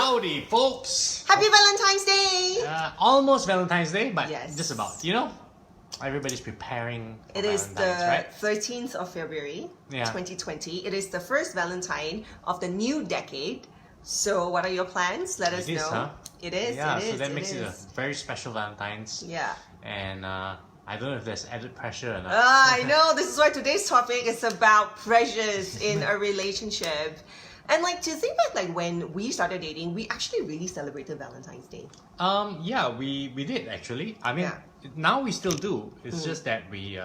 Howdy, folks! Happy Valentine's Day! Almost Valentine's Day, but Yes. just about. You know, everybody's preparing for It is Valentine's, the right? 13th of February, Yeah. 2020. It is the first Valentine of the new decade. So what are your plans? Let us It is, know. huh? It is, Yeah, it is, so that it makes it a is. very special Valentine's. Yeah. And I don't know if there's added pressure or not. I know, this is why today's topic is about pressures in a relationship. And like, to think back, like when we started dating, we actually really celebrated Valentine's Day. Yeah, we did actually. I mean, Yeah. now we still do. It's just that we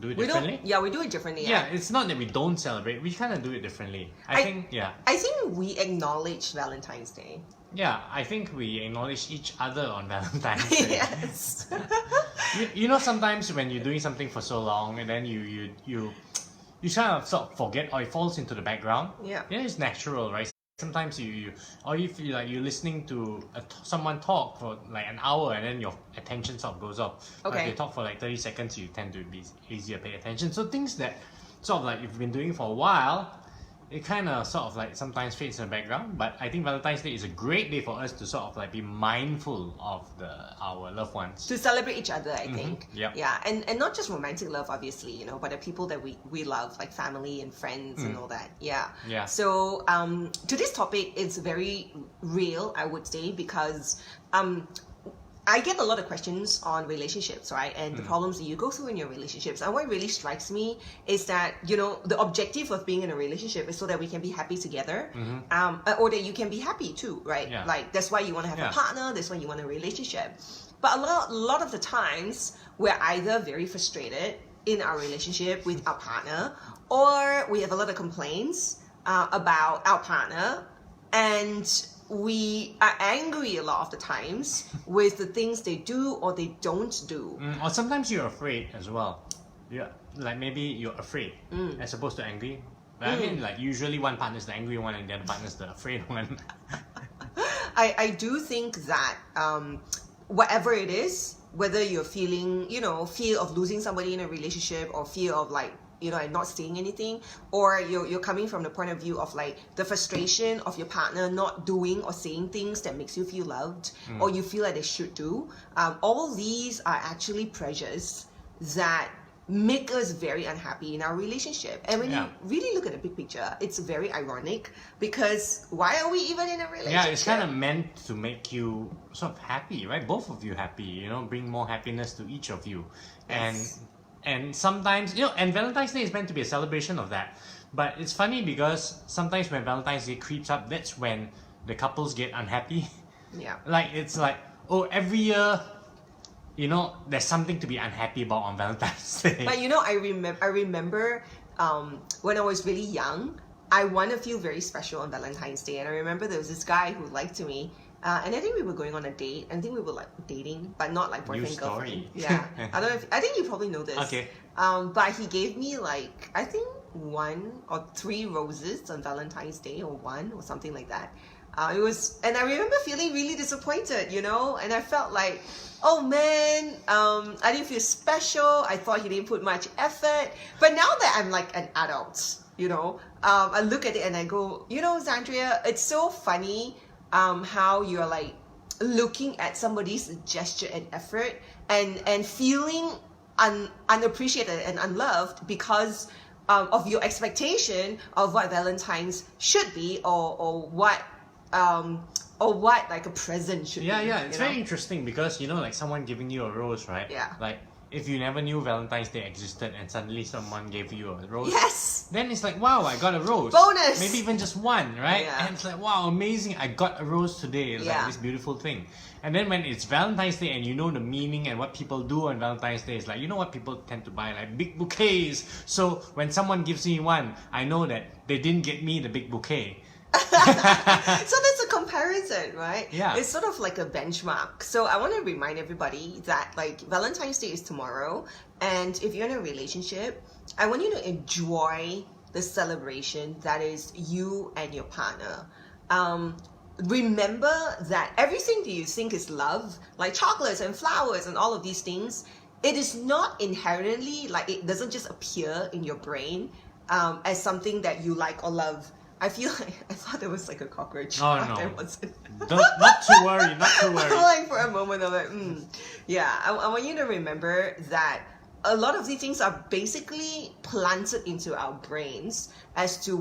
do it We differently. we do it differently. Yeah, it's not that we don't celebrate. We kind of do it differently. I think I think we acknowledge Valentine's Day. Yeah, I think we acknowledge each other on Valentine's Day. Yes. You know, sometimes when you're doing something for so long and then you kind of sort of forget, or it falls into the background. Yeah. Yeah, it's natural, right? Sometimes or you feel like you're listening to someone talk for like an hour and then your attention sort of goes off. But Okay. if they talk for like 30 seconds, you tend to be easier to pay attention. So things that sort of like you've been doing for a while, it kind of sort of like sometimes fades in the background. But I think Valentine's Day is a great day for us to sort of like be mindful of our loved ones. To celebrate each other, I think. Yep. Yeah, and not just romantic love, obviously, you know, but the people that we love, like family and friends and all that. Yeah. Yeah. So today's topic is very real, I would say, because I get a lot of questions on relationships, right? And the problems that you go through in your relationships. And what really strikes me is that, you know, the objective of being in a relationship is so that we can be happy together, or that you can be happy too, right? Yeah. Like, that's why you want to have Yeah. a partner, that's why you want a relationship. But a lot of the times, we're either very frustrated in our relationship with our partner, or we have a lot of complaints about our partner, and we are angry a lot of the times with the things they do or they don't do. Or sometimes you're afraid as well. Yeah, like maybe you're afraid as opposed to angry. But I mean, like usually one partner's the angry one and the other partner's the afraid one. I do think that whatever it is, whether you're feeling, you know, fear of losing somebody in a relationship or fear of like, you know, and not saying anything, or you're coming from the point of view of like the frustration of your partner not doing or saying things that makes you feel loved or you feel like they should do. All these are actually pressures that make us very unhappy in our relationship. And when you really look at the big picture, it's very ironic, because why are we even in a relationship? Yeah, it's kind of meant to make you sort of happy, right? Both of you happy, you know, bring more happiness to each of you. Yes. And sometimes, you know, and Valentine's Day is meant to be a celebration of that. But it's funny because sometimes when Valentine's Day creeps up, that's when the couples get unhappy. Yeah. Like, it's like, oh, every year, you know, there's something to be unhappy about on Valentine's Day. But you know, I remember when I was really young, I want to feel very special on Valentine's Day. And I remember there was this guy who liked me. And I think we were going on a date. I think we were like dating, but not like boyfriend, girlfriend. Yeah. I think you probably know this. Okay. But he gave me like, I think 1 or 3 roses on Valentine's Day, or 1 or something like that. And I remember feeling really disappointed, you know, and I felt like, oh man, I didn't feel special. I thought he didn't put much effort. But now that I'm like an adult, you know, I look at it and I go, you know, Xandria, it's so funny how you're like looking at somebody's gesture and effort and feeling unappreciated and unloved because of your expectation of what Valentine's should be, or what like a present should be. Yeah, it's you know? very interesting because, you know, like someone giving you a rose, right? Yeah. Like, if you never knew Valentine's Day existed and suddenly someone gave you a rose, Yes. then it's like, wow, I got a rose. Bonus. Maybe even just one, right? Yeah. And it's like, wow, amazing, I got a rose today. It's like Yeah. this beautiful thing. And then when it's Valentine's Day and you know the meaning and what people do on Valentine's Day, it's like, you know what people tend to buy? Like big bouquets. So when someone gives me one, I know that they didn't get me the big bouquet. So that's a comparison, right? Yeah. It's sort of like a benchmark. So I want to remind everybody that like Valentine's Day is tomorrow, and if you're in a relationship, I want you to enjoy the celebration that is you and your partner. Remember that everything that you think is love, like chocolates and flowers and all of these things, it is not inherently, like, it doesn't just appear in your brain as something that you like or love I feel like I thought there was like a cockroach. Oh, but no. there wasn't. Not to worry, not to worry. Like for a moment, I'm like, yeah. I want you to remember that a lot of these things are basically planted into our brains as to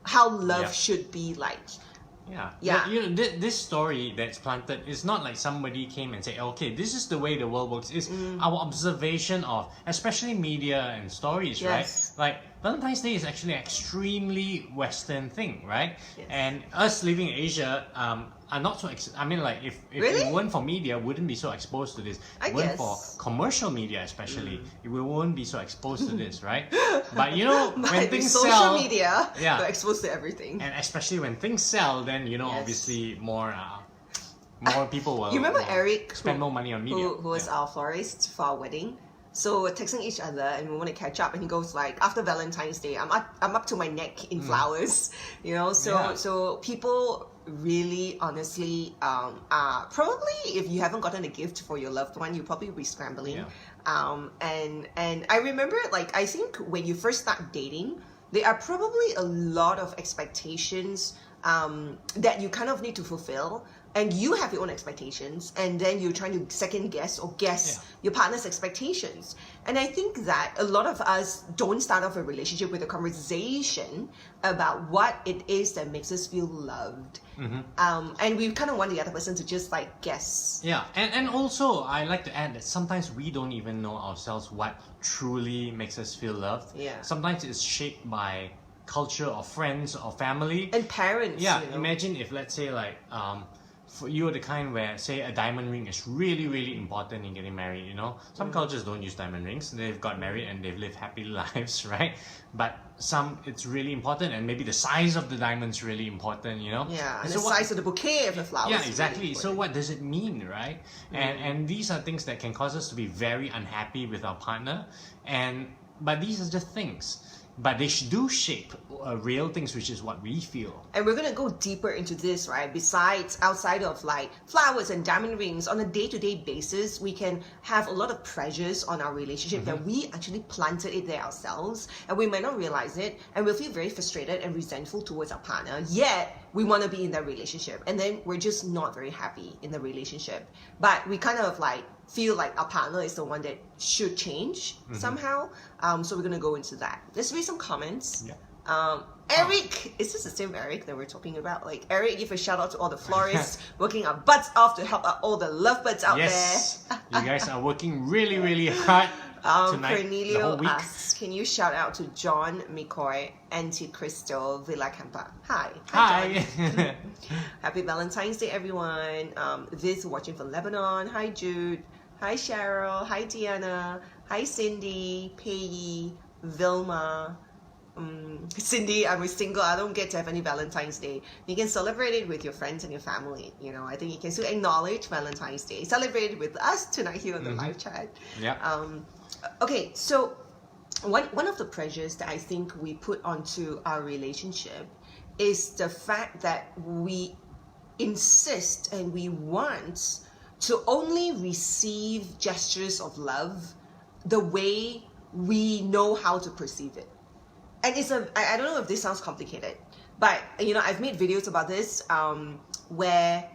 how love Yeah. should be like. Yeah. Yeah. But, you know, this story that's planted is not like somebody came and said, okay, this is the way the world works. It's our observation of, especially media and stories, Yes. right? Like, Valentine's Day is actually an extremely Western thing, right? Yes. And us living in Asia are not so... I mean, like, if Really? it weren't for media, wouldn't be so exposed to this. I It weren't guess. for commercial media especially, we wouldn't be so exposed to this, right? But, you know, when But things social sell... media, Yeah. we're exposed to everything. And especially when things sell, then, you know, Yes. obviously more people will, You remember will Eric, spend more money on media. who was Yeah. our florist for our wedding? So we're texting each other and we want to catch up, and he goes like, after Valentine's Day, I'm up to my neck in flowers, you know. So Yeah. so people really, honestly, are probably, if you haven't gotten a gift for your loved one, you probably be scrambling. Yeah. And I remember, like, I think when you first start dating, there are probably a lot of expectations that you kind of need to fulfill, and you have your own expectations, and then you're trying to second guess or guess your partner's expectations. And I think that a lot of us don't start off a relationship with a conversation about what it is that makes us feel loved. And we kind of want the other person to just like guess. Yeah, and also I like to add that sometimes we don't even know ourselves what truly makes us feel loved. Yeah. Sometimes it's shaped by culture or friends or family. And parents. Yeah, you know? imagine if, let's say, like, for you're the kind where, say, a diamond ring is really, really important in getting married, you know? Some cultures don't use diamond rings. They've got married and they've lived happy lives, right? But some, it's really important, and maybe the size of the diamond's really important, you know? Yeah, and so the what- size of the bouquet of the flowers. yeah, is exactly. really So important. what does it mean, right? And these are things that can cause us to be very unhappy with our partner. But these are just things. But they do shape real things, which is what we feel. And we're gonna go deeper into this, right? Besides, outside of like flowers and diamond rings, on a day-to-day basis, we can have a lot of pressures on our relationship that we actually planted it there ourselves, and we might not realize it, and we'll feel very frustrated and resentful towards our partner. Yet we want to be in that relationship, and then we're just not very happy in the relationship. But we kind of like feel like our partner is the one that should change somehow. So we're gonna go into that. Let's read some comments. Yeah. Eric, is this the same Eric that we're talking about? Like, Eric, give a shout out to all the florists working our butts off to help out all the lovebirds out Yes, you guys are working really, really hard there. tonight, the Cornelio whole week. asks, can you shout out to John, McCoy, Auntie Crystal, Villa Campa? Hi. Hi. John. Happy Valentine's Day, everyone. Viz watching from Lebanon. Hi, Jude. Hi, Cheryl. Hi, Diana. Hi, Cindy, Peggy, Vilma. Cindy, I'm single. I don't get to have any Valentine's Day. You can celebrate it with your friends and your family. You know, I think you can still acknowledge Valentine's Day. Celebrate it with us tonight here on the live chat. Yeah. Okay, so one of the pressures that I think we put onto our relationship is the fact that we insist and we want to only receive gestures of love the way we know how to perceive it. And I don't know if this sounds complicated, but you know, I've made videos about this where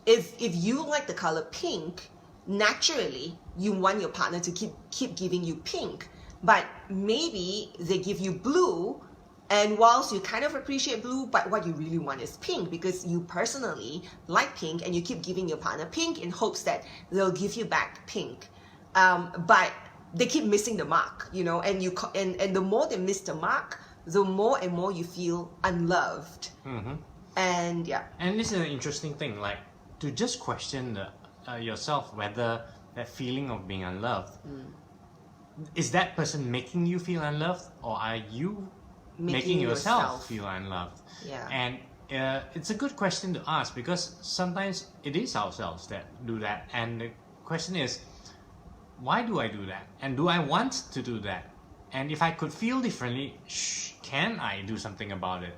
if you like the color pink, naturally you want your partner to keep giving you pink, but maybe they give you blue, and whilst you kind of appreciate blue, but what you really want is pink because you personally like pink, and you keep giving your partner pink in hopes that they'll give you back pink, but they keep missing the mark, you know, and the more they miss the mark, the more and more you feel unloved. And yeah. And this is an interesting thing, like to just question yourself whether that feeling of being unloved, is that person making you feel unloved, or are you making yourself feel unloved? Yeah. And it's a good question to ask, because sometimes it is ourselves that do that, and the question is, why do I do that? And do I want to do that? And if I could feel differently, can I do something about it?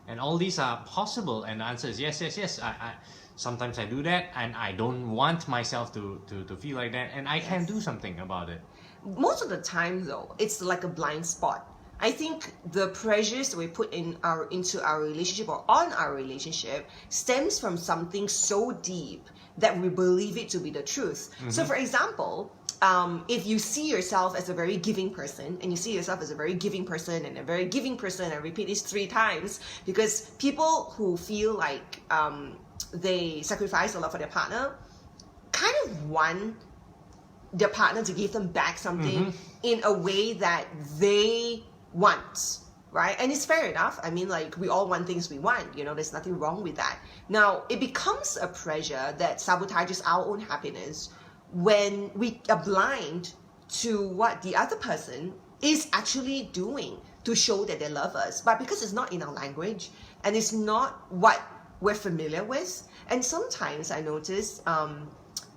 And all these are possible, and the answer is yes. I sometimes I do that, and I don't want myself to feel like that, and I can do something about it. Most of the time though, it's like a blind spot. I think the pressures we put into our relationship or on our relationship stems from something so deep that we believe it to be the truth. So for example, if you see yourself as a very giving person, and you see yourself as a very giving person and a very giving person, I repeat this 3 times, because people who feel like they sacrifice a lot for their partner kind of want their partner to give them back something in a way that they want, right? And it's fair enough. I mean, like, we all want things we want, you know, there's nothing wrong with that. Now, it becomes a pressure that sabotages our own happiness when we are blind to what the other person is actually doing to show that they love us. But because it's not in our language and it's not what we're familiar with, and sometimes I notice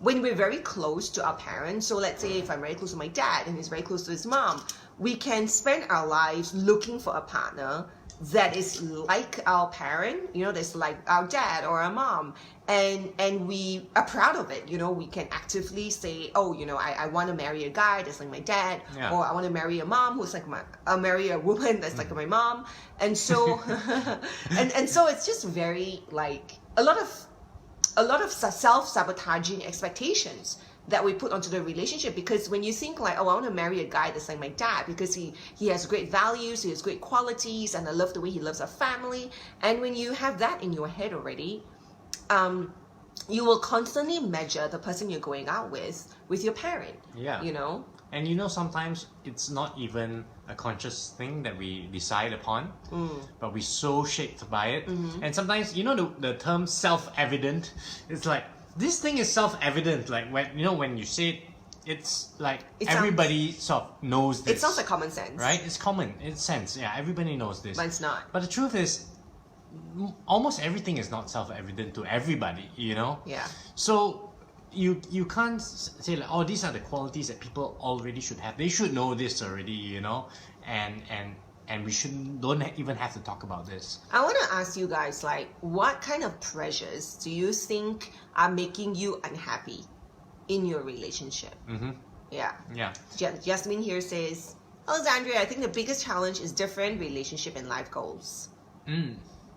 when we're very close to our parents, so let's say if I'm very close to my dad and he's very close to his mom, we can spend our lives looking for a partner that is like our parent, you know, that's like our dad or our mom, and we are proud of it. You know, we can actively say, oh, you know, I want to marry a guy that's like my dad, or I want to marry a mom who's like marry a woman that's like my mom, and so and so it's just very like a lot of self-sabotaging expectations that we put onto the relationship. Because when you think like, oh, I want to marry a guy that's like my dad because he has great values, he has great qualities, and I love the way he loves our family. And when you have that in your head already, you will constantly measure the person you're going out with your parent. Yeah. You know? And you know, sometimes it's not even a conscious thing that we decide upon, but we're so shaped by it. And sometimes, you know, the term self-evident, it's like, this thing is self-evident. Like, when you say it, it's like everybody sort of knows this. It sounds like common sense. Right? It's common. It's sense. Yeah, everybody knows this. But it's not. But the truth is, almost everything is not self-evident to everybody, you know? Yeah. So you can't say like, oh, these are the qualities that people already should have. They should know this already, you know? And we don't even have to talk about this. I want to ask you guys, like, what kind of pressures do you think are making you unhappy in your relationship? Yeah. Jasmine here says, oh, Xandria, I think the biggest challenge is different relationship and life goals.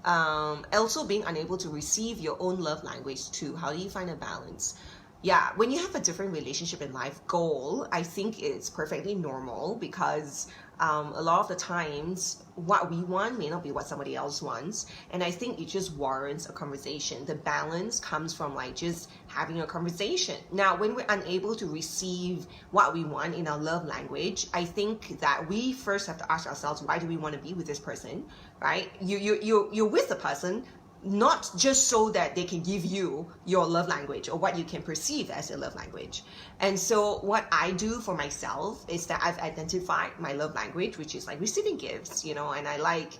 Also being unable to receive your own love language too. How do you find a balance? Yeah, when you have a different relationship and life goal, I think it's perfectly normal, because a lot of the times what we want may not be what somebody else wants, and I think it just warrants a conversation. The balance comes from like just having a conversation. Now, when we're unable to receive what we want in our love language, I think that we first have to ask ourselves, why do we want to be with this person, right? You're with the person not just so that they can give you your love language or what you can perceive as your love language. And so what I do for myself is that I've identified my love language, which is like receiving gifts, you know, and I like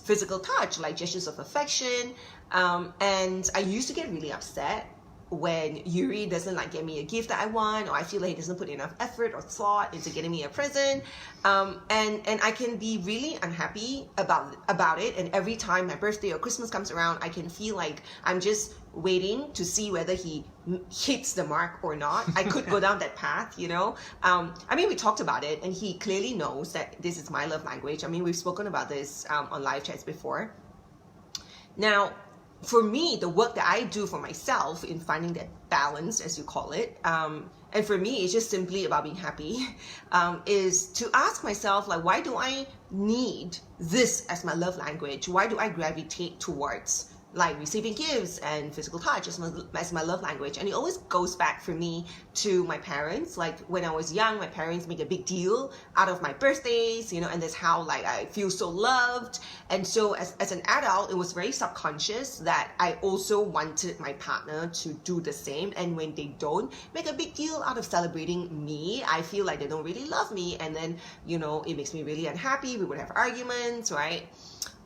physical touch, like gestures of affection. And I used to get really upset when Yuri doesn't like get me a gift that I want, or I feel like he doesn't put enough effort or thought into getting me a present, and I can be really unhappy about it. And every time my birthday or Christmas comes around, I can feel like I'm just waiting to see whether he hits the mark or not. I could go down that path, you know. I mean, we talked about it, and he clearly knows that this is my love language. I mean, we've spoken about this on live chats before. Now, for me, the work that I do for myself in finding that balance, as you call it, and for me, it's just simply about being happy, is to ask myself, like, why do I need this as my love language? Why do I gravitate towards like receiving gifts and physical touch as my love language? And it always goes back for me to my parents. Like when I was young, my parents made a big deal out of my birthdays, you know, and that's how like I feel so loved. And so as an adult, it was very subconscious that I also wanted my partner to do the same. And when they don't make a big deal out of celebrating me, I feel like they don't really love me. And then, you know, it makes me really unhappy. We would have arguments, right?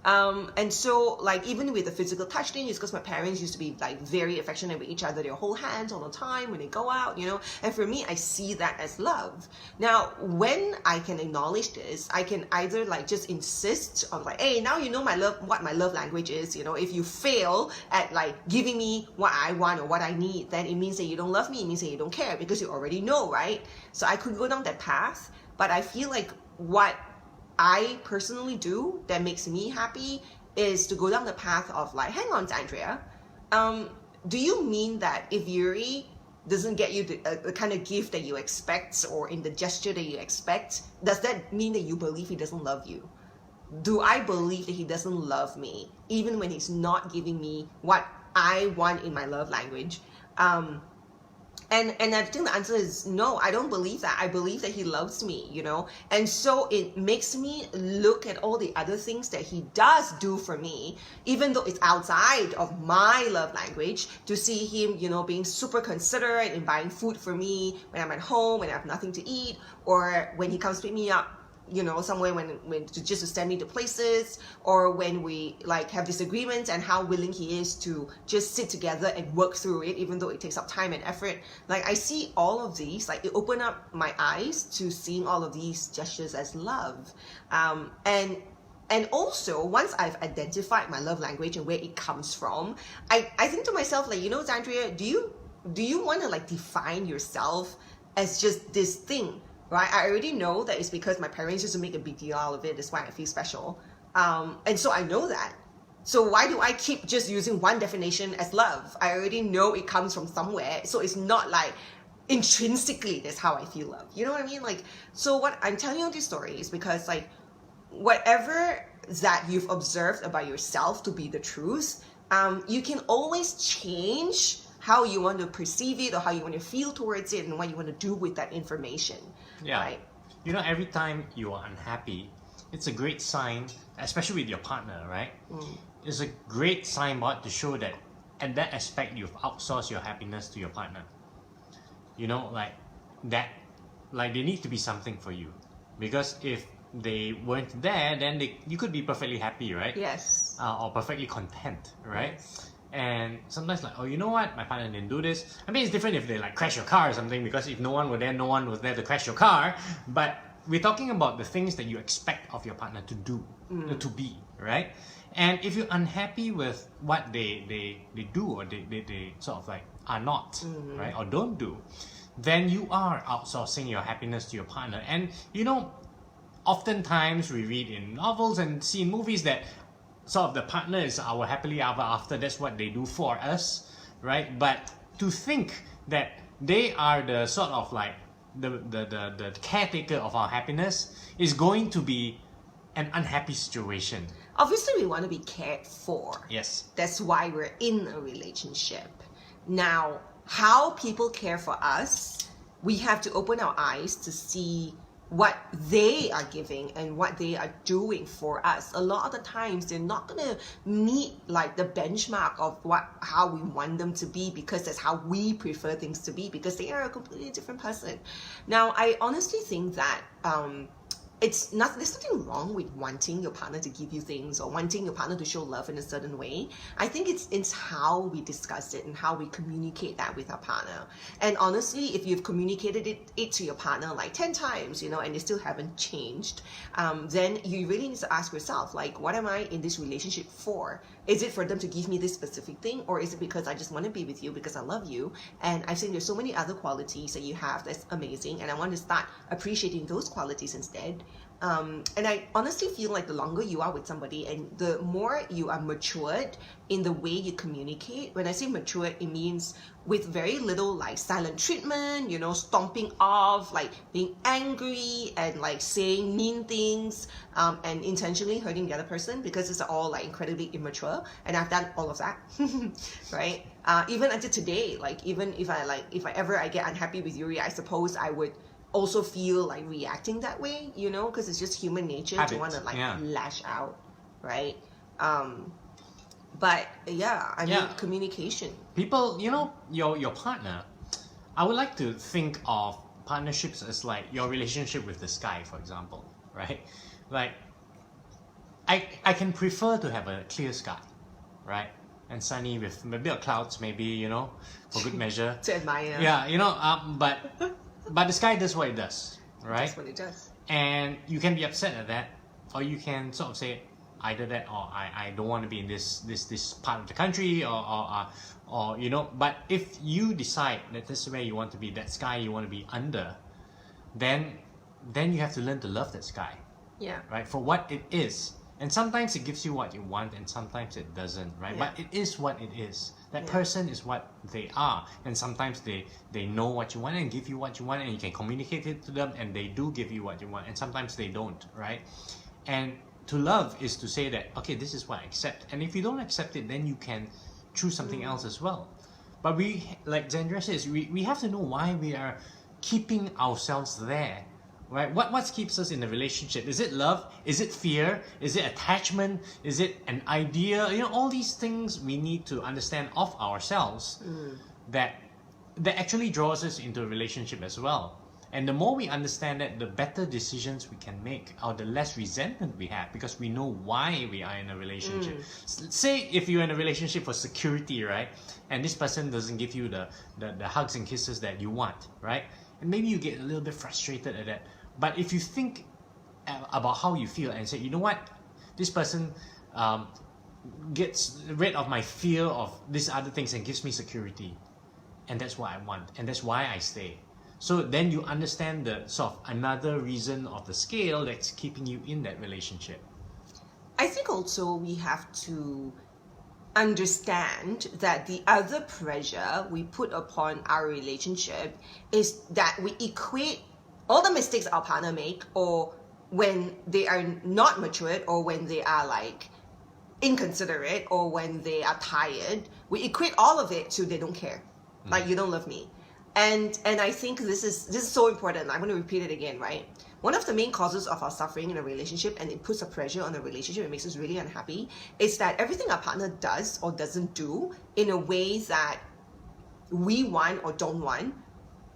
And so like even with the physical touch thing, it's because my parents used to be like very affectionate with each other. They'll hold hands all the time when they go out, you know, and for me, I see that as love. Now, when I can acknowledge this, I can either like just insist on like, hey, now you know what my love language is, you know. If you fail at like giving me what I want or what I need, then it means that you don't love me, it means that you don't care, because you already know, right? So I could go down that path, but I feel like what I personally do that makes me happy is to go down the path of like, hang on, Xandria, do you mean that if Yuri doesn't get you the kind of gift that you expect, or in the gesture that you expect, does that mean that you believe he doesn't love you? Do I believe that he doesn't love me even when he's not giving me what I want in my love language? And I think the answer is no, I don't believe that. I believe that he loves me, you know? And so it makes me look at all the other things that he does do for me, even though it's outside of my love language, to see him, you know, being super considerate in buying food for me when I'm at home, when I have nothing to eat, or when he comes pick me up, you know, somewhere when just to send me to places, or when we like have disagreements, and how willing he is to just sit together and work through it, even though it takes up time and effort. Like, I see all of these, like, it opened up my eyes to seeing all of these gestures as love. And also, once I've identified my love language and where it comes from, I think to myself, like, you know, Xandria, do you want to like define yourself as just this thing? Right? I already know that it's because my parents used to make a big deal out of it. That's why I feel special. And so I know that. So why do I keep just using one definition as love? I already know it comes from somewhere. So it's not like intrinsically that's how I feel love. You know what I mean? Like, so what I'm telling you this story is because, like, whatever that you've observed about yourself to be the truth, you can always change how you want to perceive it, or how you want to feel towards it, and what you want to do with that information. Yeah. Right? You know, every time you are unhappy, it's a great sign, especially with your partner, right? It's a great signboard to show that at that aspect you've outsourced your happiness to your partner. You know, like that, like they need to be something for you. Because if they weren't there, then you could be perfectly happy, right? Yes. Or perfectly content, right? Yes. And sometimes like, oh, you know what? My partner didn't do this. I mean, it's different if they like crash your car or something, because if no one was there to crash your car. But we're talking about the things that you expect of your partner to do, to be, right? And if you're unhappy with what they do, or they sort of like are not, right? Or don't do, then you are outsourcing your happiness to your partner. And you know, oftentimes we read in novels and see in movies that sort of the partner is our happily ever after. That's what they do for us, right? But to think that they are the sort of like the caretaker of our happiness is going to be an unhappy situation. Obviously, we want to be cared for. Yes. That's why we're in a relationship. Now, how people care for us, we have to open our eyes to see what they are giving and what they are doing for us. A lot of the times they're not gonna meet like the benchmark of how we want them to be, because that's how we prefer things to be, because they are a completely different person. Now, I honestly think that there's nothing wrong with wanting your partner to give you things, or wanting your partner to show love in a certain way. I think it's how we discuss it and how we communicate that with our partner. And honestly, if you've communicated it to your partner like 10 times, you know, and they still haven't changed, then you really need to ask yourself, like, what am I in this relationship for? Is it for them to give me this specific thing, or is it because I just want to be with you because I love you, and I think there's so many other qualities that you have that's amazing, and I want to start appreciating those qualities instead. And I honestly feel like the longer you are with somebody and the more you are matured in the way you communicate. When I say matured, it means with very little like silent treatment, you know, stomping off, like being angry and like saying mean things, and intentionally hurting the other person, because it's all like incredibly immature, and I've done all of that. Right? Even until today, like even if I get unhappy with Yuri, I suppose I would also feel like reacting that way, you know, because it's just human nature to want to like lash out, right? But yeah, I mean, communication. People, you know, your partner, I would like to think of partnerships as like your relationship with the sky, for example, right? Like, I can prefer to have a clear sky, right? And sunny with a bit of clouds, maybe, you know, for good measure. To admire. Yeah, you know, but the sky does what it does, right? That's what it does. And you can be upset at that, or you can sort of say either that, or I don't want to be in this part of the country, or you know. But if you decide that this is where you want to be, that sky you want to be under, then you have to learn to love that sky, Yeah. right? For what it is. And sometimes it gives you what you want and sometimes it doesn't, right? Yeah. But it is what it is. That Yeah. person is what they are. And sometimes they know what you want and give you what you want and you can communicate it to them and they do give you what you want and sometimes they don't, right? And to love is to say that, okay, this is what I accept. And if you don't accept it, then you can choose something else as well. But we, like Xandria says, we have to know why we are keeping ourselves there. Right? What keeps us in the relationship? Is it love? Is it fear? Is it attachment? Is it an idea? You know, all these things we need to understand of ourselves that actually draws us into a relationship as well. And the more we understand that, the better decisions we can make, or the less resentment we have, because we know why we are in a relationship. Say if you're in a relationship for security, right? And this person doesn't give you the hugs and kisses that you want, right? And maybe you get a little bit frustrated at that. But if you think about how you feel and say, you know what, this person gets rid of my fear of these other things and gives me security, and that's what I want, and that's why I stay. So then you understand the sort of another reason of the scale that's keeping you in that relationship. I think also we have to understand that the other pressure we put upon our relationship is that we equate all the mistakes our partner make, or when they are not matured, or when they are like inconsiderate, or when they are tired, we equate all of it to they don't care, like you don't love me. And I think this is so important. I'm going to repeat it again, right? One of the main causes of our suffering in a relationship, and it puts a pressure on the relationship, it makes us really unhappy, is that everything our partner does or doesn't do in a way that we want or don't want,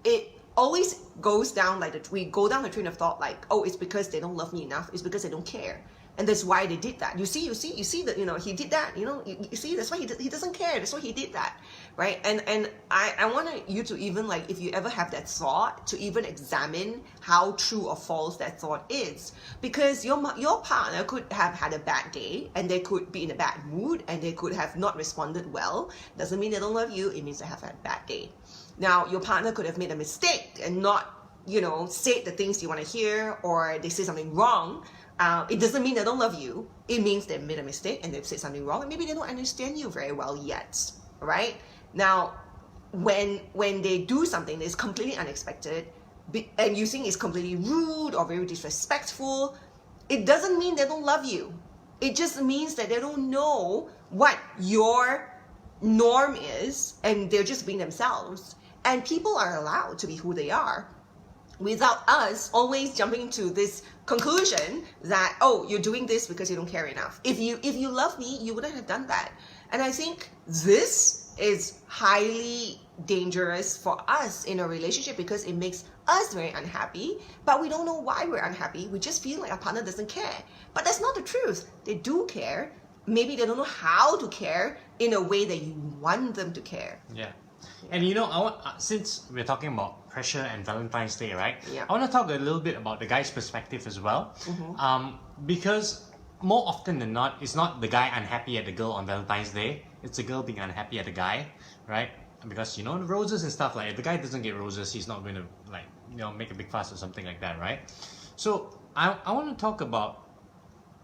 it always goes down we go down the train of thought like, oh, it's because they don't love me enough, it's because they don't care, and that's why they did that. You see that, you know, he did that, you know, you see, that's why he doesn't care, that's why he did that, right? And I want you to even, like, if you ever have that thought, to even examine how true or false that thought is, because your partner could have had a bad day, and they could be in a bad mood, and they could have not responded well. Doesn't mean they don't love you, it means they have had a bad day. Now, your partner could have made a mistake and not, you know, said the things you want to hear, or they say something wrong. It doesn't mean they don't love you. It means they made a mistake and they've said something wrong, and maybe they don't understand you very well yet, right? Now, when they do something that's completely unexpected, and you think it's completely rude or very disrespectful, it doesn't mean they don't love you. It just means that they don't know what your norm is, and they're just being themselves. And people are allowed to be who they are, without us always jumping to this conclusion that, oh, you're doing this because you don't care enough. If you love me, you wouldn't have done that. And I think this is highly dangerous for us in a relationship, because it makes us very unhappy, but we don't know why we're unhappy. We just feel like our partner doesn't care. But that's not the truth. They do care. Maybe they don't know how to care in a way that you want them to care. Yeah. And you know, since we're talking about pressure and Valentine's Day, right? Yeah. I want to talk a little bit about the guy's perspective as well. Because more often than not, it's not the guy unhappy at the girl on Valentine's Day. It's the girl being unhappy at the guy, right? Because, you know, the roses and stuff, like, if the guy doesn't get roses, he's not going to, like, you know, make a big fuss or something like that, right? So I want to talk about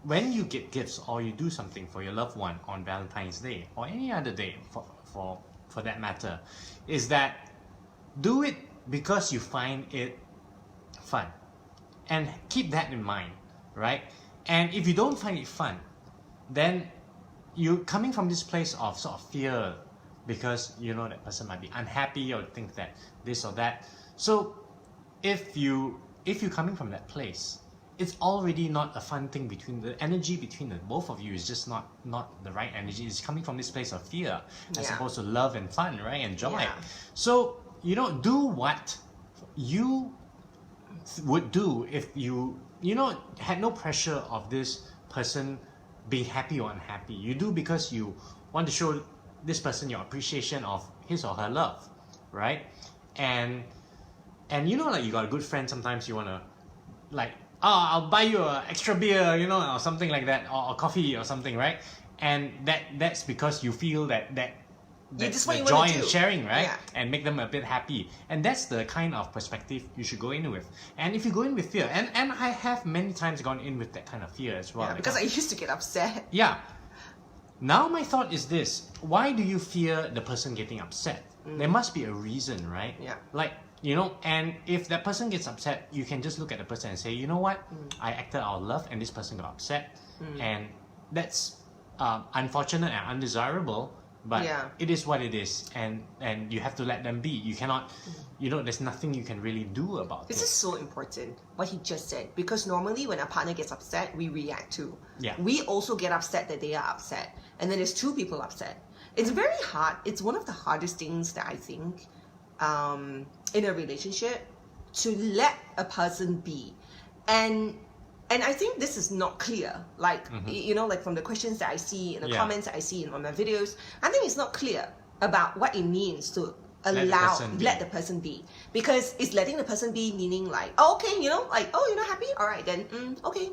when you get gifts or you do something for your loved one on Valentine's Day, or any other day for that matter, is that do it because you find it fun, and keep that in mind, right? And if you don't find it fun, then you're coming from this place of sort of fear, because you know that person might be unhappy or think that this or that. So if you're coming from that place, it's already not a fun thing. The energy between the both of you is just not the right energy. It's coming from this place of fear as opposed to love and fun, right? And joy. Yeah. So, you know, do what you would do if you had no pressure of this person being happy or unhappy. You do because you want to show this person your appreciation of his or her love, right? And you know, like, you got a good friend, sometimes you want to, like, oh, I'll buy you an extra beer, you know, or something like that, or coffee or something, right? And that's because you feel that just what you joy want to and do. sharing, right? Yeah. And make them a bit happy. And that's the kind of perspective you should go in with. And if you go in with fear, and I have many times gone in with that kind of fear as well. Yeah, because I used to get upset. Yeah. Now my thought is this: why do you fear the person getting upset? There must be a reason, right? Yeah. Like, and if that person gets upset, you can just look at the person and say, you know what? I acted out of love and this person got upset. And that's unfortunate and undesirable, but it is what it is. And you have to let them be. You cannot, there's nothing you can really do about This it. is so important, what he just said, because normally when a partner gets upset, we react too. Yeah. We also get upset that they are upset. And then there's two people upset. It's very hard. It's one of the hardest things that I think in a relationship, to let a person be. And I think this is not clear. Like, like from the questions that I see and the comments that I see on my videos, I think it's not clear about what it means to let the person be. Because it's letting the person be meaning like, oh, okay, like, oh, you're not happy? All right, then, okay.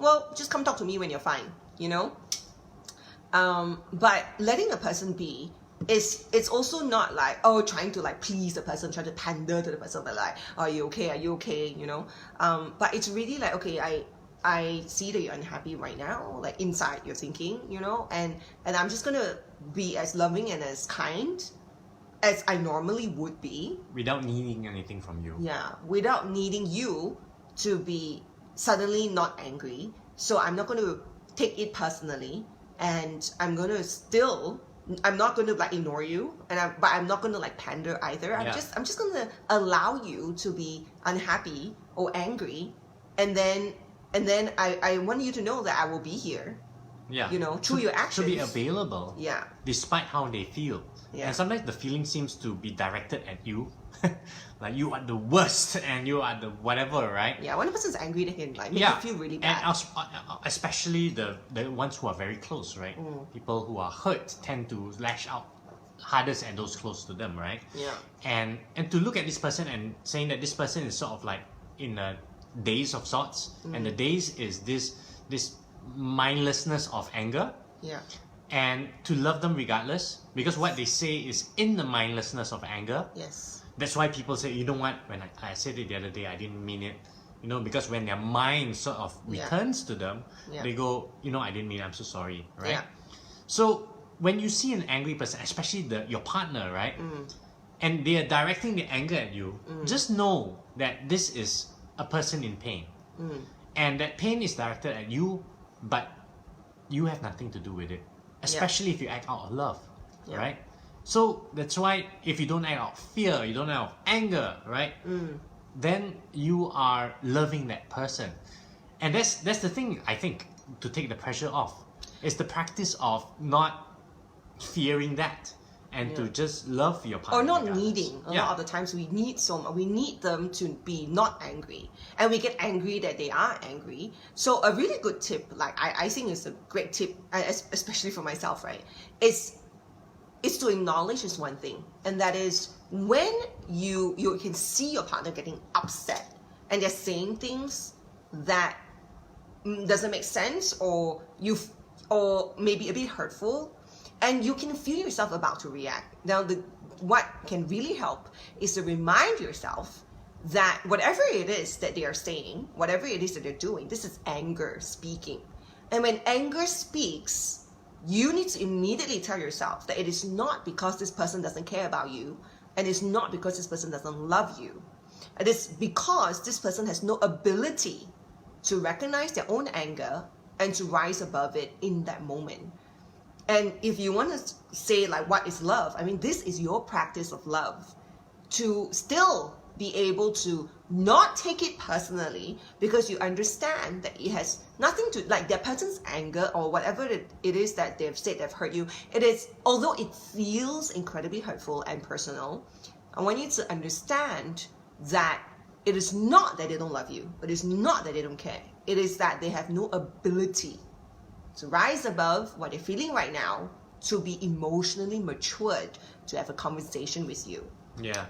Well, just come talk to me when you're fine, But letting a person be, it's also not like, oh, trying to like please the person, trying to pander to the person, but like, are you okay, but it's really like, okay, I see that you're unhappy right now, like inside you're thinking, and I'm just gonna be as loving and as kind as I normally would be. Without needing anything from you. Yeah, without needing you to be suddenly not angry. So I'm not gonna take it personally, and I'm not going to like ignore you, but I'm not going to like pander either. I'm just going to allow you to be unhappy or angry, and then I want you to know that I will be here. Yeah. Through your actions. To be available. Yeah. Despite how they feel. Yeah. And sometimes the feeling seems to be directed at you. Like you are the worst and you are the whatever, right? Yeah, when a person's angry, they can like make you feel really bad. And especially the ones who are very close, right? People who are hurt tend to lash out hardest at those close to them, right? Yeah. And to look at this person and saying that this person is sort of like in a daze of sorts, and the daze is this mindlessness of anger. Yeah. And to love them regardless, because what they say is in the mindlessness of anger. Yes. That's why people say, you know what, when I said it the other day, I didn't mean it. Because when their mind sort of returns to them, they go, I didn't mean it, I'm so sorry, right? Yeah. So when you see an angry person, especially your partner, right? And they are directing the anger at you, just know that this is a person in pain. And that pain is directed at you, but you have nothing to do with it. Especially if you act out of love, right? So that's why if you don't act out of fear, you don't act out of anger, right? Then you are loving that person. And that's the thing, I think, to take the pressure off. It's the practice of not fearing that and to just love your partner. Or not regardless. needing. A lot of the times we need them to be not angry. And we get angry that they are angry. So a really good tip, like I think it's a great tip, especially for myself, right? Is to acknowledge is one thing. And that is when you can see your partner getting upset and they're saying things that doesn't make sense or maybe a bit hurtful, and you can feel yourself about to react. Now, what can really help is to remind yourself that whatever it is that they are saying, whatever it is that they're doing, this is anger speaking. And when anger speaks, you need to immediately tell yourself that it is not because this person doesn't care about you, and it's not because this person doesn't love you. It is because this person has no ability to recognize their own anger and to rise above it in that moment. And if you want to say like what is love, I mean, this is your practice of love, to still be able to not take it personally because you understand that it has nothing to like their person's anger or whatever it is that they've said they've hurt you. It is, although it feels incredibly hurtful and personal, I want you to understand that it is not that they don't love you. It is not that they don't care. It is that they have no ability to rise above what they're feeling right now, to be emotionally matured, to have a conversation with you. Yeah.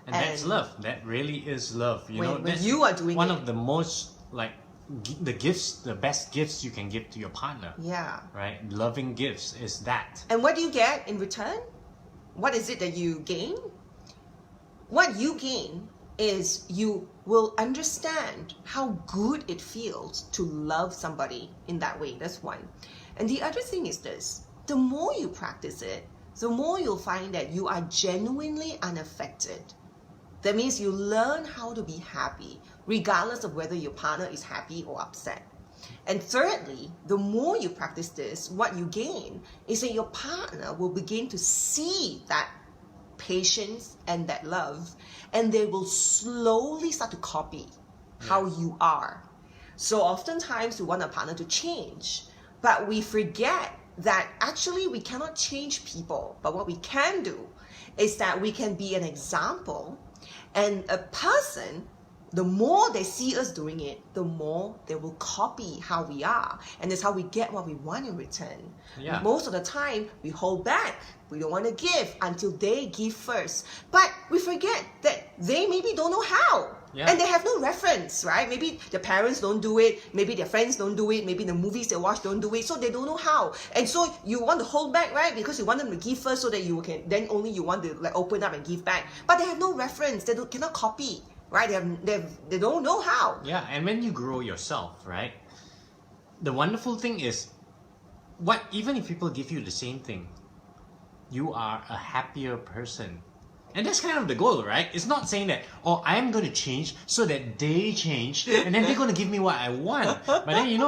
And that's love. That really is love. When you are doing one of the most like the best gifts you can give to your partner. Yeah. Right? Loving gifts is that. And what do you get in return? what is it that you gain? What you gain is you will understand how good it feels to love somebody in that way. That's one. And the other thing is this: the more you practice it, the more you'll find that you are genuinely unaffected. That means you learn how to be happy, regardless of whether your partner is happy or upset. And thirdly, the more you practice this, what you gain is that your partner will begin to see that patience and that love, and they will slowly start to copy how you are. So oftentimes we want a partner to change, but we forget that actually we cannot change people. But what we can do is that we can be an example, and a person, the more they see us doing it, the more they will copy how we are. And that's how we get what we want in return. Yeah. Most of the time, we hold back. We don't want to give until they give first. But we forget that they maybe don't know how. Yeah. And they have no reference, right? Maybe their parents don't do it. Maybe their friends don't do it. Maybe the movies they watch don't do it. So they don't know how. And so you want to hold back, right? Because you want them to give first so that you can, then only you want to like open up and give back. But they have no reference. They cannot copy. Right? They don't know how. Yeah, and when you grow yourself, right? The wonderful thing is, even if people give you the same thing, you are a happier person. And that's kind of the goal, right? It's not saying that, oh, I'm going to change so that they change and then they're going to give me what I want. But then,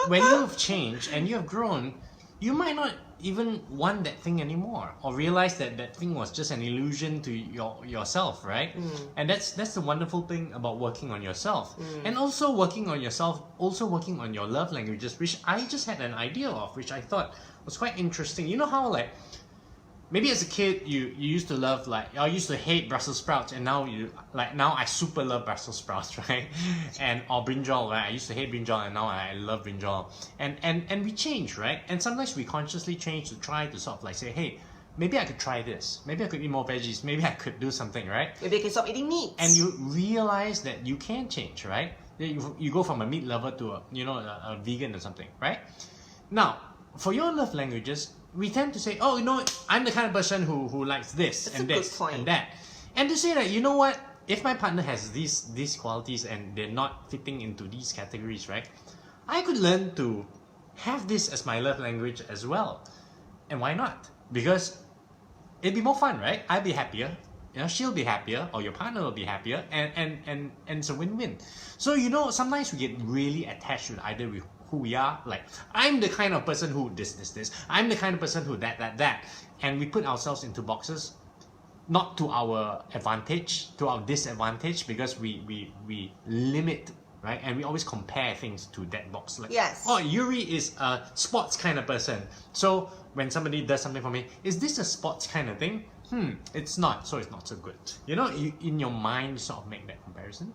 when you've changed and you have grown, you might not even want that thing anymore, or realize that that thing was just an illusion to yourself, right? And that's the wonderful thing about working on yourself. And also working on yourself, also working on your love languages, which I just had an idea of, which I thought was quite interesting. You know how like maybe as a kid you used to love, like, I used to hate Brussels sprouts, and now now I super love Brussels sprouts, right? Or brinjal, right? I used to hate brinjal and now I love brinjal. And we change, right? And sometimes we consciously change to try to sort of like say, hey, maybe I could try this. Maybe I could eat more veggies. Maybe I could do something, right? Maybe I can stop eating meat. And you realize that you can change, right? You go from a meat lover to a vegan or something, right? Now, for your love languages, we tend to say, oh, I'm the kind of person who likes this. That's and a good this point. and that. And to say that, you know what? If my partner has these qualities and they're not fitting into these categories, right? I could learn to have this as my love language as well. And why not? Because it'd be more fun, right? I'd be happier. She'll be happier, or your partner will be happier, and it's a win-win. So sometimes we get really attached with either with who we are. Like, I'm the kind of person who this. I'm the kind of person who that. And we put ourselves into boxes, not to our advantage, to our disadvantage, because we limit, right? And we always compare things to that box. Like, yes. Oh, Yuri is a sports kind of person. So when somebody does something for me, is this a sports kind of thing? It's not, so it's not so good. You in your mind sort of make that comparison.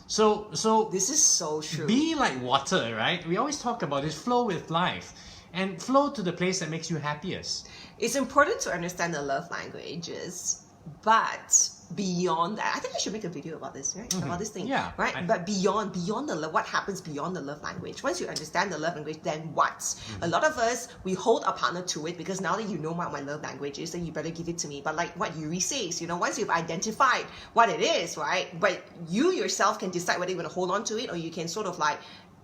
So This is so true. be like water, right? We always talk about this, flow with life, and flow to the place that makes you happiest. It's important to understand the love languages, but beyond that, I think I should make a video about this, right? About this thing, Yeah, right? But beyond the love, what happens beyond the love language? Once you understand the love language, then what? A lot of us, we hold our partner to it, because now that you know what my love language is, then you better give it to me. But like what Yuri says, once you've identified what it is, right? But you yourself can decide whether you want to hold on to it, or you can sort of like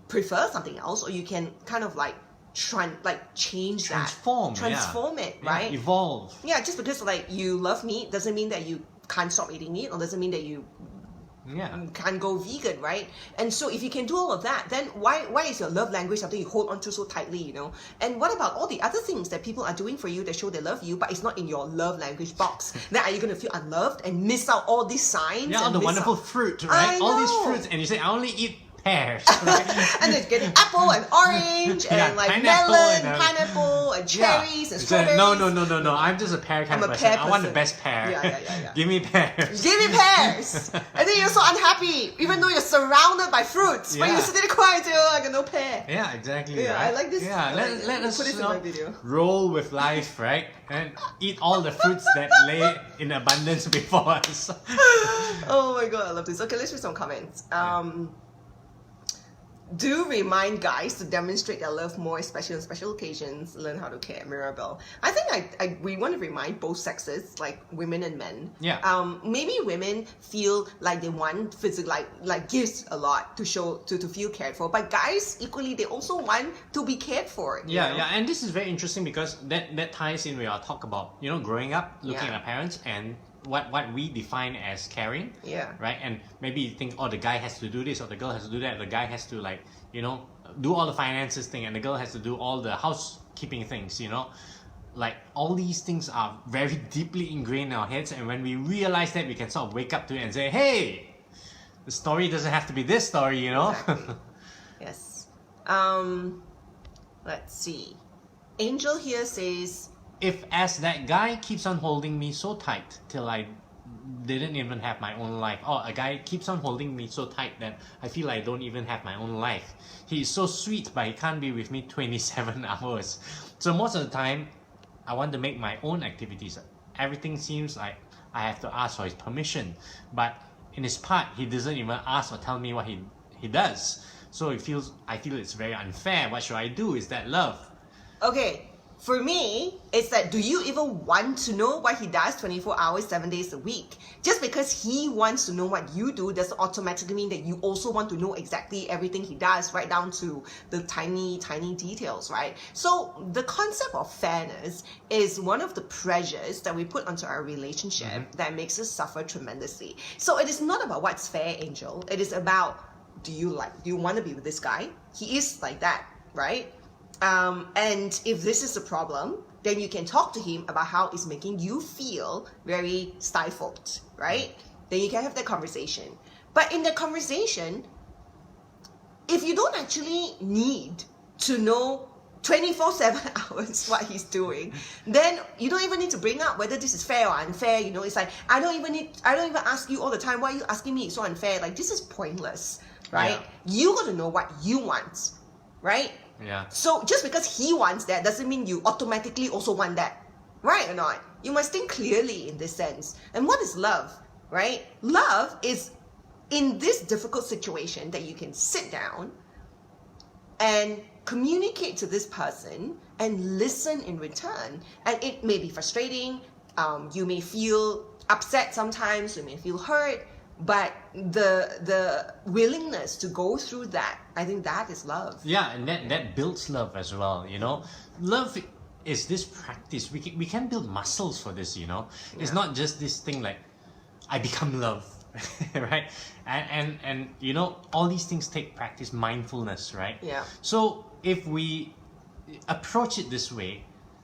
prefer something else, or you can kind of like change Transform it, right? Evolve. Yeah, just because like you love meat doesn't mean that you can't stop eating meat, or doesn't mean that you can't go vegan, right? And so if you can do all of that, then why is your love language something you hold on to so tightly, And what about all the other things that people are doing for you that show they love you, but it's not in your love language box? Then are you going to feel unloved and miss out all these signs? Yeah, all the wonderful fruit, right? All these fruits, and you say, I only eat pears, right? And then getting apple and orange and like melon, pineapple and cherries and strawberries. No. I'm just a pear kind of person. I want the best pear. Yeah. Give me pears. Give me pears. And then you're so unhappy, even though you're surrounded by fruits. But you sit there quiet, I got no pear. Yeah, exactly. Yeah, right? I like this. Yeah, let us put it in my video. roll with life, right? And eat all the fruits that lay in abundance before us. Oh my god, I love this. Okay, let's read some comments. do remind guys to demonstrate their love more, especially on special occasions. Learn how to care, Mirabelle. I think we want to remind both sexes, like women and men. Yeah. Maybe women feel like they want physical, like gives a lot to show to feel cared for, but guys equally they also want to be cared for. Yeah, yeah, and this is very interesting because that ties in with our talk about growing up, looking at our parents, and what we define as caring. Yeah. Right? And maybe you think, oh, the guy has to do this or the girl has to do that. The guy has to do all the finances thing and the girl has to do all the housekeeping things, Like all these things are very deeply ingrained in our heads, and when we realize that, we can sort of wake up to it and say, hey, the story doesn't have to be this story, Exactly. Yes. Let's see. Angel here says, if as that guy keeps on holding me so tight till I didn't even have my own life, or a guy keeps on holding me so tight that I feel I don't even have my own life. He is so sweet, but he can't be with me 27 hours. So most of the time, I want to make my own activities. Everything seems like I have to ask for his permission, but in his part, he doesn't even ask or tell me what he does. So I feel it's very unfair. What should I do? Is that love? okay, for me, it's that, do you even want to know what he does 24 hours, 7 days a week? Just because he wants to know what you do doesn't automatically mean that you also want to know exactly everything he does, right down to the tiny, tiny details, right? So the concept of fairness is one of the pressures that we put onto our relationship that makes us suffer tremendously. So it is not about what's fair, Angel. It is about, do you want to be with this guy? He is like that, right? And if this is a problem, then you can talk to him about how it's making you feel very stifled, right? Then you can have that conversation. But in the conversation, if you don't actually need to know 24/7 hours what he's doing, then you don't even need to bring up whether this is fair or unfair. It's like, I don't even ask you all the time, why are you asking me? It's so unfair. Like, this is pointless, right? You got to know what you want, right? Yeah. So just because he wants that doesn't mean you automatically also want that, right or not? You must think clearly in this sense. And what is love, right? Love is in this difficult situation that you can sit down and communicate to this person and listen in return. And it may be frustrating. You may feel upset sometimes. You may feel hurt. But the willingness to go through that, I think that is love. Yeah, and that builds love as well, Love is this practice. We can build muscles for this, It's not just this thing like, I become love, right? And all these things take practice, mindfulness, right? Yeah. So if we approach it this way,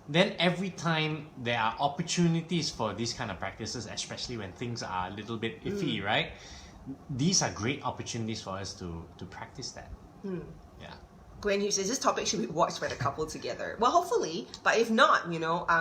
then every time there are opportunities for these kind of practices, especially when things are a little bit iffy, right? These are great opportunities for us to practice that. Yeah. Gwen Hughes says this topic should be watched by the couple together. Well, hopefully, but if not,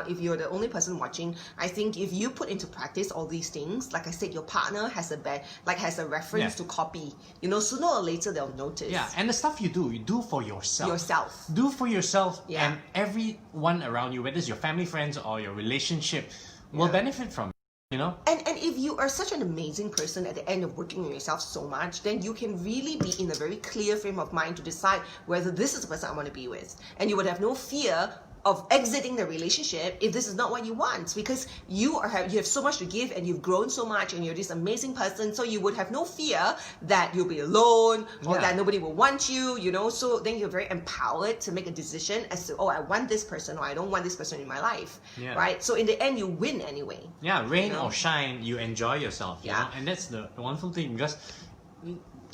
if you're the only person watching, I think if you put into practice all these things, like I said, your partner has a reference to copy. Sooner or later they'll notice. Yeah, and the stuff you do for yourself. Do for yourself, and everyone around you, whether it's your family, friends, or your relationship, will benefit from it. And if you are such an amazing person at the end of working on yourself so much, then you can really be in a very clear frame of mind to decide whether this is the person I want to be with. And you would have no fear of exiting the relationship if this is not what you want, because you have so much to give and you've grown so much and you're this amazing person, so you would have no fear that you'll be alone or that nobody will want you, so then you're very empowered to make a decision as to, I want this person or I don't want this person in my life, right? So in the end you win anyway. Rain or shine, you enjoy yourself, and that's the wonderful thing, because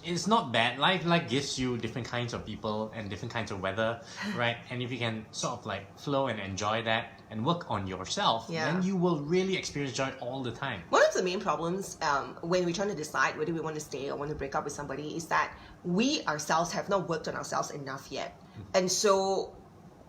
it's not bad. Life gives you different kinds of people and different kinds of weather, right? And if you can sort of flow and enjoy that and work on yourself, then you will really experience joy all the time. One of the main problems when we're trying to decide whether we want to stay or want to break up with somebody is that we ourselves have not worked on ourselves enough yet. And so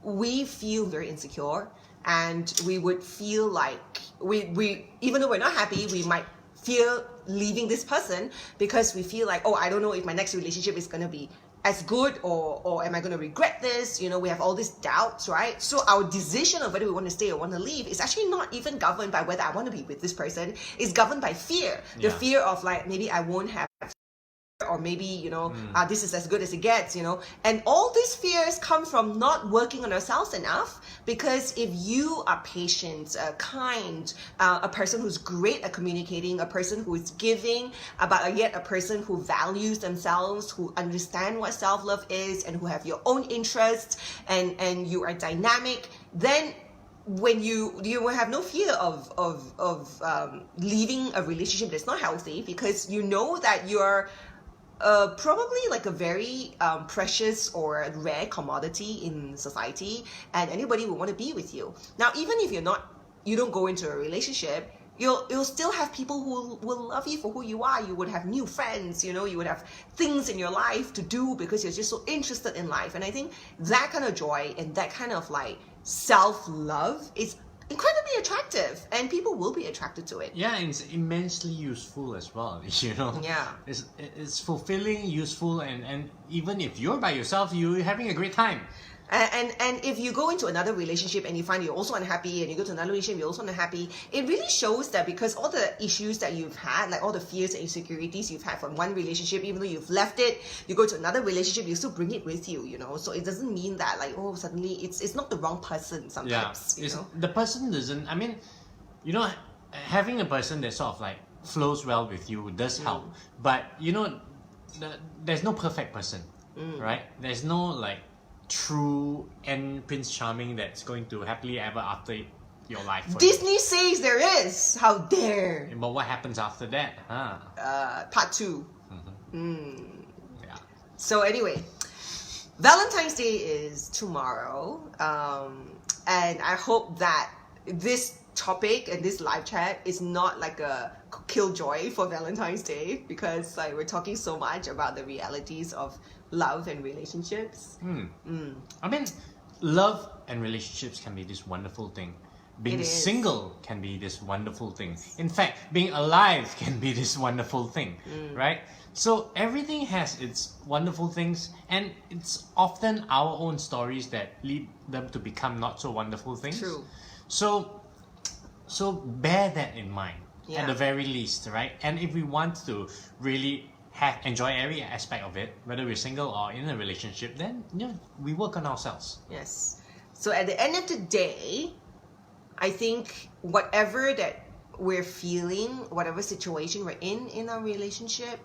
we feel very insecure, and we would feel like we even though we're not happy, we might fear leaving this person because we feel like, I don't know if my next relationship is going to be as good, or am I going to regret this? We have all these doubts, right? So our decision of whether we want to stay or want to leave is actually not even governed by whether I want to be with this person. It's governed by fear. The fear of maybe I won't have, or maybe, this is as good as it gets, And all these fears come from not working on ourselves enough, because if you are patient, kind, a person who's great at communicating, a person who is giving, but yet a person who values themselves, who understand what self-love is, and who have your own interests, and you are dynamic, then when you will have no fear of leaving a relationship that's not healthy, because you know that you're probably like a very precious or rare commodity in society, and anybody will want to be with you. Now, even if you don't go into a relationship, you'll still have people who will love you for who you are. You would have new friends, you would have things in your life to do because you're just so interested in life. And I think that kind of joy and that kind of like self-love is incredibly attractive, and people will be attracted to it. Yeah, and it's immensely useful as well, Yeah. It's fulfilling, useful, and even if you're by yourself, you're having a great time. And if you go into another relationship and you find you're also unhappy, and you go to another relationship, you're also unhappy, it really shows that because all the issues that you've had, like all the fears and insecurities you've had from one relationship, even though you've left it, you go to another relationship, you still bring it with you, So it doesn't mean that like, oh, suddenly it's not the wrong person sometimes. Yeah, the person doesn't, I mean, having a person that sort of like flows well with you does help. But, there's no perfect person, right? There's no like true and Prince Charming that's going to happily ever after your life. Disney says there is. How dare? But what happens after that? Part 2. Yeah. So anyway, Valentine's Day is tomorrow, and I hope that this topic and this live chat is not like a killjoy for Valentine's Day, because like we're talking so much about the realities of love and relationships. I mean, love and relationships can be this wonderful thing. Being single can be this wonderful thing. In fact, being alive can be this wonderful thing, right? So everything has its wonderful things, and it's often our own stories that lead them to become not so wonderful things. True. So bear that in mind, at the very least, right? And if we want to really enjoy every aspect of it, whether we're single or in a relationship, then we work on ourselves. Yes. So at the end of the day, I think whatever that we're feeling, whatever situation we're in our relationship,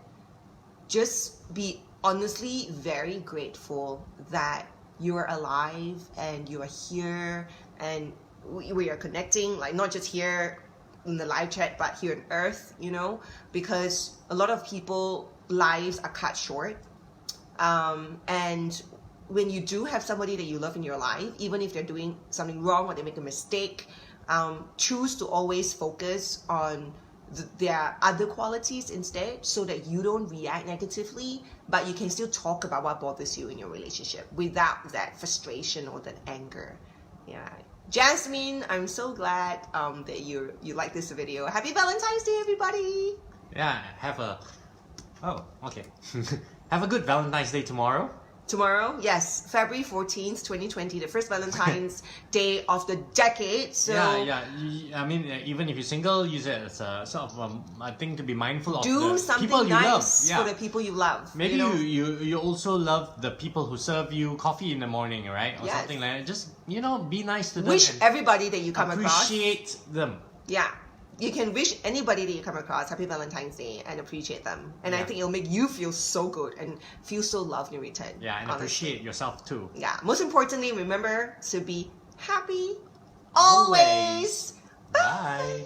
just be honestly very grateful that you are alive and you are here, and we are connecting, like not just here in the live chat, but here on earth, because a lot of people lives are cut short, and when you do have somebody that you love in your life, even if they're doing something wrong or they make a mistake, choose to always focus on their other qualities instead, so that you don't react negatively, but you can still talk about what bothers you in your relationship without that frustration or that anger. Jasmine, I'm so glad that you like this video. Happy Valentine's Day, everybody. Have a good Valentine's Day tomorrow. Tomorrow, yes, February 14th, 2020, the first Valentine's Day of the decade. So I mean, even if you're single, use it as a sort of a thing to be mindful of. Do the something people you nice love. for the people you love. Maybe you also love the people who serve you coffee in the morning, right? Or something like that. Just, be nice to them. Wish everybody that you come across. Appreciate them. Yeah. You can wish anybody that you come across Happy Valentine's Day and appreciate them. And I think it'll make you feel so good and feel so loved in return. Yeah, and appreciate yourself too. Yeah. Most importantly, remember to be happy always. Bye.